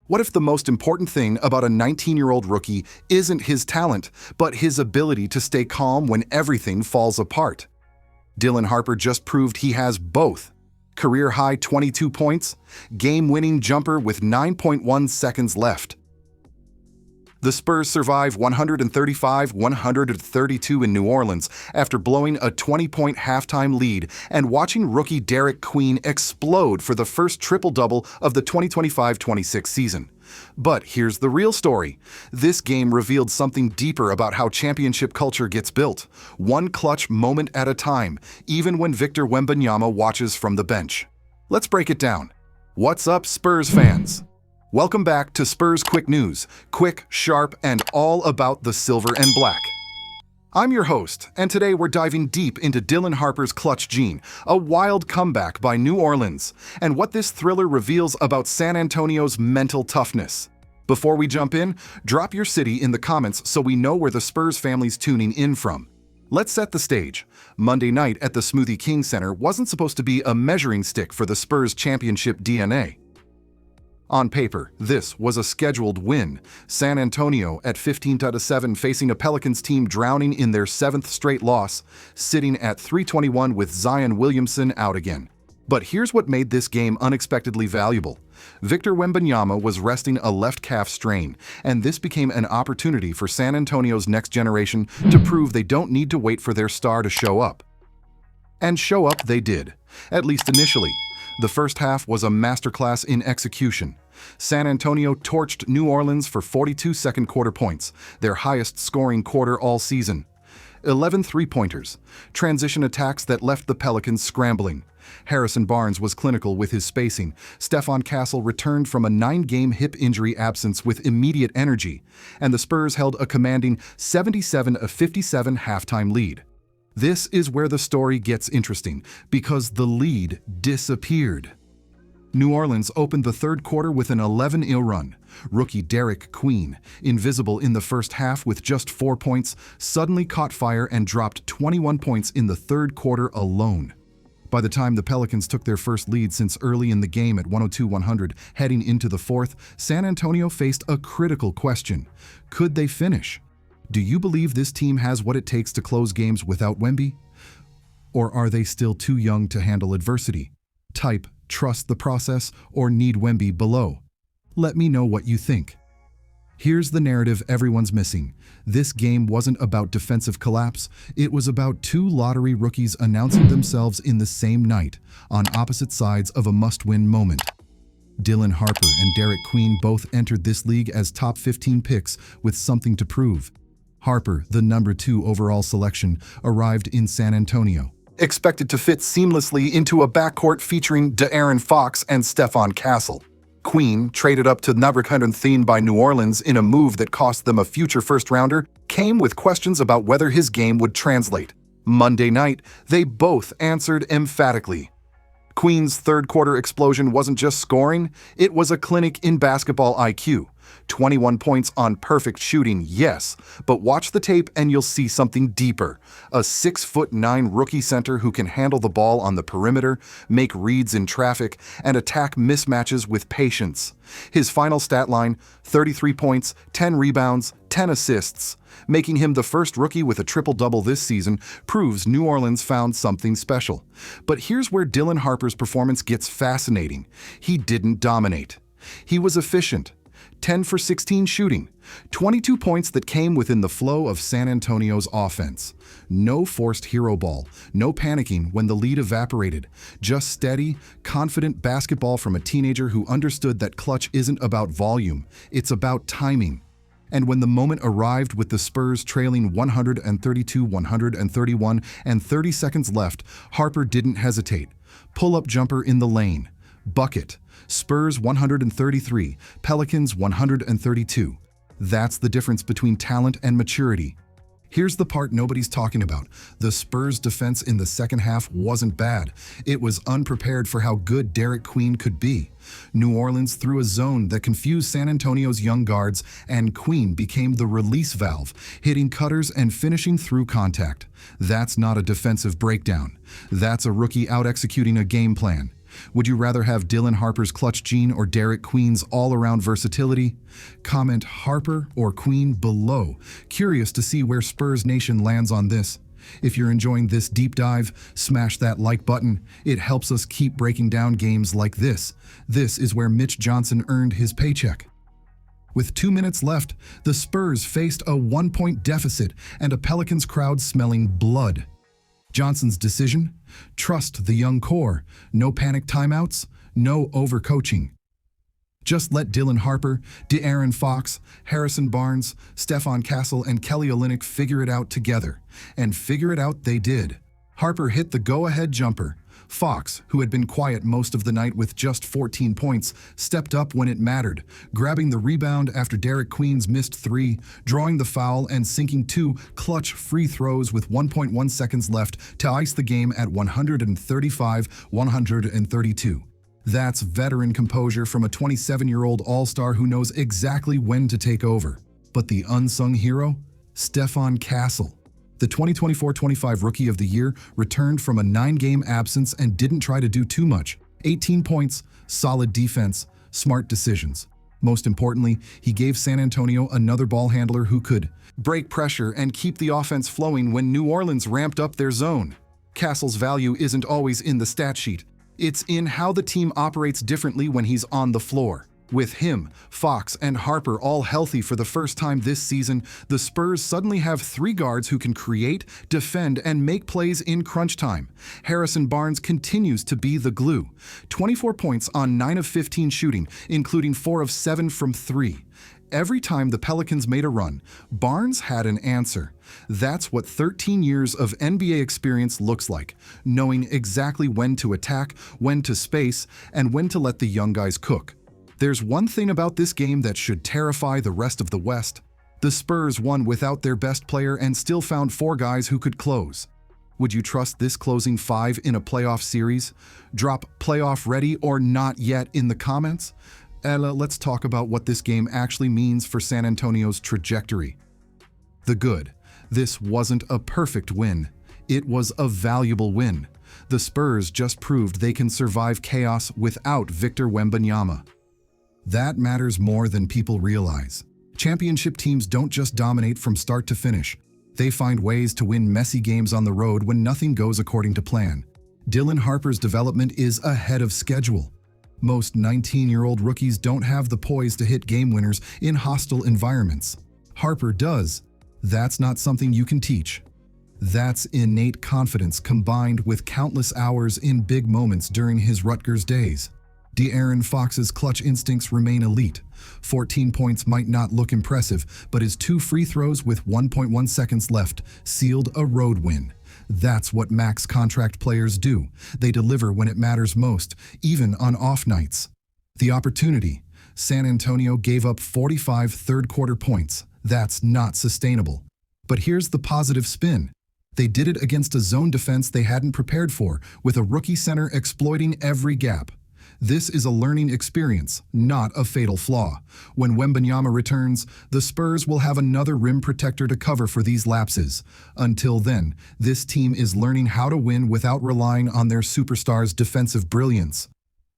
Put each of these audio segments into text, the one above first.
What if the most important thing about a 19-year-old rookie isn't his talent, but his ability to stay calm when everything falls apart? Dylan Harper just proved he has both. Career-high 22 points, game-winning jumper with 9.1 seconds left. The Spurs survive 135-132 in New Orleans after blowing a 20-point halftime lead and watching rookie Derik Queen explode for the first triple-double of the 2025-26 season. But here's the real story. This game revealed something deeper about how championship culture gets built, one clutch moment at a time, even when Victor Wembanyama watches from the bench. Let's break it down. What's up, Spurs fans? Welcome back to Spurs Quick News, quick, sharp, and all about the silver and black. I'm your host, and today we're diving deep into Dylan Harper's clutch gene, a wild comeback by New Orleans, and what this thriller reveals about San Antonio's mental toughness. Before we jump in, drop your city in the comments so we know where the Spurs family's tuning in from. Let's set the stage. Monday night at the Smoothie King Center wasn't supposed to be a measuring stick for the Spurs' championship DNA. On paper, this was a scheduled win. San Antonio at 15-7 facing a Pelicans team drowning in their 7th straight loss, sitting at 321 with Zion Williamson out again. But here's what made this game unexpectedly valuable. Victor Wembanyama was resting a left calf strain, and this became an opportunity for San Antonio's next generation to prove they don't need to wait for their star to show up. And show up they did, at least initially. The first half was a masterclass in execution. San Antonio torched New Orleans for 42 second quarter points, their highest scoring quarter all season. 11 three-pointers, transition attacks that left the Pelicans scrambling. Harrison Barnes was clinical with his spacing. Stephon Castle returned from a 9-game hip injury absence with immediate energy, and the Spurs held a commanding 77-57 halftime lead. This is where the story gets interesting, because the lead disappeared. New Orleans opened the third quarter with an 11-0 run. Rookie Derik Queen, invisible in the first half with just 4 points, suddenly caught fire and dropped 21 points in the third quarter alone. By the time the Pelicans took their first lead since early in the game at 102-100, heading into the fourth, San Antonio faced a critical question. Could they finish? Do you believe this team has what it takes to close games without Wemby? Or are they still too young to handle adversity? Type, trust the process, or need Wemby below. Let me know what you think. Here's the narrative everyone's missing. This game wasn't about defensive collapse. It was about two lottery rookies announcing themselves in the same night, on opposite sides of a must-win moment. Dylan Harper and Derik Queen both entered this league as top 15 picks with something to prove. Harper, the number 2 overall selection, arrived in San Antonio, expected to fit seamlessly into a backcourt featuring De'Aaron Fox and Stephon Castle. Queen, traded up to number 113 by New Orleans in a move that cost them a future first-rounder, came with questions about whether his game would translate. Monday night, they both answered emphatically. Queen's third-quarter explosion wasn't just scoring, it was a clinic in basketball IQ. 21 points on perfect shooting, yes, but watch the tape and you'll see something deeper. A 6'9" rookie center who can handle the ball on the perimeter, make reads in traffic, and attack mismatches with patience. His final stat line, 33 points, 10 rebounds, 10 assists. Making him the first rookie with a triple-double this season proves New Orleans found something special. But here's where Dylan Harper's performance gets fascinating. He didn't dominate. He was efficient. 10 for 16 shooting, 22 points that came within the flow of San Antonio's offense. No forced hero ball, no panicking when the lead evaporated. Just steady, confident basketball from a teenager who understood that clutch isn't about volume, it's about timing. And when the moment arrived with the Spurs trailing 132-131 and 30 seconds left, Harper didn't hesitate. Pull-up jumper in the lane. Bucket. Spurs 133, Pelicans 132. That's the difference between talent and maturity. Here's the part nobody's talking about. The Spurs' defense in the second half wasn't bad. It was unprepared for how good Derik Queen could be. New Orleans threw a zone that confused San Antonio's young guards, and Queen became the release valve, hitting cutters and finishing through contact. That's not a defensive breakdown. That's a rookie out-executing a game plan. Would you rather have Dylan Harper's clutch gene or Derik Queen's all-around versatility? Comment Harper or Queen below. Curious to see where Spurs Nation lands on this. If you're enjoying this deep dive, smash that like button. It helps us keep breaking down games like this. This is where Mitch Johnson earned his paycheck. With 2 minutes left, the Spurs faced a 1-point deficit and a Pelicans crowd smelling blood. Johnson's decision? Trust the young core. No panic timeouts, no overcoaching. Just let Dylan Harper, De'Aaron Fox, Harrison Barnes, Stephon Castle, and Kelly Olynyk figure it out together. And figure it out they did. Harper hit the go-ahead jumper. Fox, who had been quiet most of the night with just 14 points, stepped up when it mattered, grabbing the rebound after Derik Queen's missed 3, drawing the foul and sinking 2 clutch free throws with 1.1 seconds left to ice the game at 135-132. That's veteran composure from a 27-year-old all-star who knows exactly when to take over. But the unsung hero? Stephon Castle. The 2024-25 Rookie of the Year returned from a 9-game absence and didn't try to do too much. 18 points, solid defense, smart decisions. Most importantly, he gave San Antonio another ball handler who could break pressure and keep the offense flowing when New Orleans ramped up their zone. Castle's value isn't always in the stat sheet. It's in how the team operates differently when he's on the floor. With him, Fox, and Harper all healthy for the first time this season, the Spurs suddenly have 3 guards who can create, defend, and make plays in crunch time. Harrison Barnes continues to be the glue. 24 points on 9 of 15 shooting, including 4 of 7 from 3. Every time the Pelicans made a run, Barnes had an answer. That's what 13 years of NBA experience looks like, knowing exactly when to attack, when to space, and when to let the young guys cook. There's one thing about this game that should terrify the rest of the West. The Spurs won without their best player and still found 4 guys who could close. Would you trust this closing 5 in a playoff series? Drop playoff ready or not yet in the comments. Let's talk about what this game actually means for San Antonio's trajectory. The good. This wasn't a perfect win. It was a valuable win. The Spurs just proved they can survive chaos without Victor Wembanyama. That matters more than people realize. Championship teams don't just dominate from start to finish. They find ways to win messy games on the road when nothing goes according to plan. Dylan Harper's development is ahead of schedule. Most 19-year-old rookies don't have the poise to hit game winners in hostile environments. Harper does. That's not something you can teach. That's innate confidence combined with countless hours in big moments during his Rutgers days. De'Aaron Fox's clutch instincts remain elite. 14 points might not look impressive, but his 2 free throws with 1.1 seconds left sealed a road win. That's what max contract players do. They deliver when it matters most, even on off nights. The opportunity. San Antonio gave up 45 third-quarter points. That's not sustainable. But here's the positive spin. They did it against a zone defense they hadn't prepared for, with a rookie center exploiting every gap. This is a learning experience, not a fatal flaw. When Wembanyama returns, the Spurs will have another rim protector to cover for these lapses. Until then, this team is learning how to win without relying on their superstars' defensive brilliance.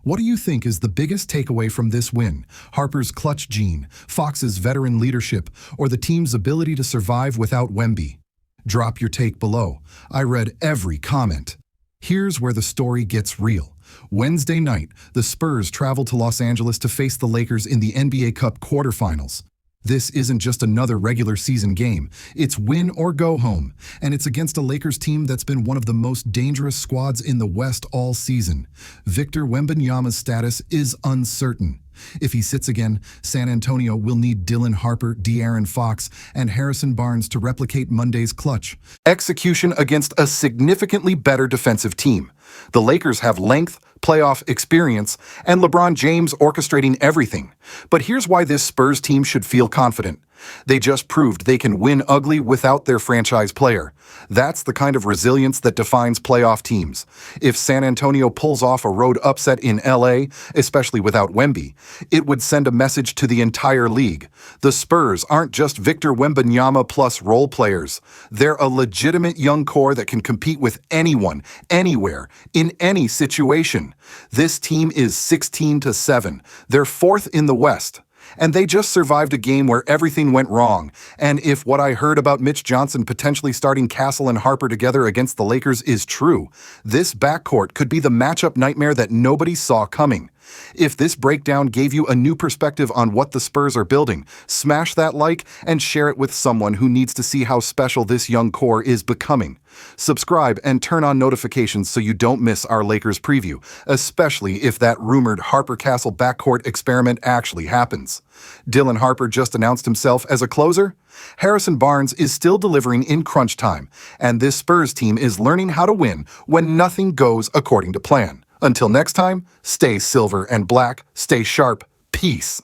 What do you think is the biggest takeaway from this win? Harper's clutch gene, Fox's veteran leadership, or the team's ability to survive without Wemby? Drop your take below. I read every comment. Here's where the story gets real. Wednesday night, the Spurs travel to Los Angeles to face the Lakers in the NBA Cup quarterfinals. This isn't just another regular season game. It's win or go home, and it's against a Lakers team that's been one of the most dangerous squads in the West all season. Victor Wembanyama's status is uncertain. If he sits again, San Antonio will need Dylan Harper, De'Aaron Fox, and Harrison Barnes to replicate Monday's clutch execution against a significantly better defensive team. The Lakers have length, playoff experience, and LeBron James orchestrating everything. But here's why this Spurs team should feel confident. They just proved they can win ugly without their franchise player. That's the kind of resilience that defines playoff teams. If San Antonio pulls off a road upset in LA, especially without Wemby, it would send a message to the entire league. The Spurs aren't just Victor Wembanyama plus role players. They're a legitimate young core that can compete with anyone, anywhere, in any situation. win. This team is 16-7. They're fourth in the West. And they just survived a game where everything went wrong. And if what I heard about Mitch Johnson potentially starting Castle and Harper together against the Lakers is true, this backcourt could be the matchup nightmare that nobody saw coming. If this breakdown gave you a new perspective on what the Spurs are building, smash that like and share it with someone who needs to see how special this young core is becoming. Subscribe and turn on notifications so you don't miss our Lakers preview, especially if that rumored Harper-Castle backcourt experiment actually happens. Dylan Harper just announced himself as a closer. Harrison Barnes is still delivering in crunch time, and this Spurs team is learning how to win when nothing goes according to plan. Until next time, stay silver and black, stay sharp, peace.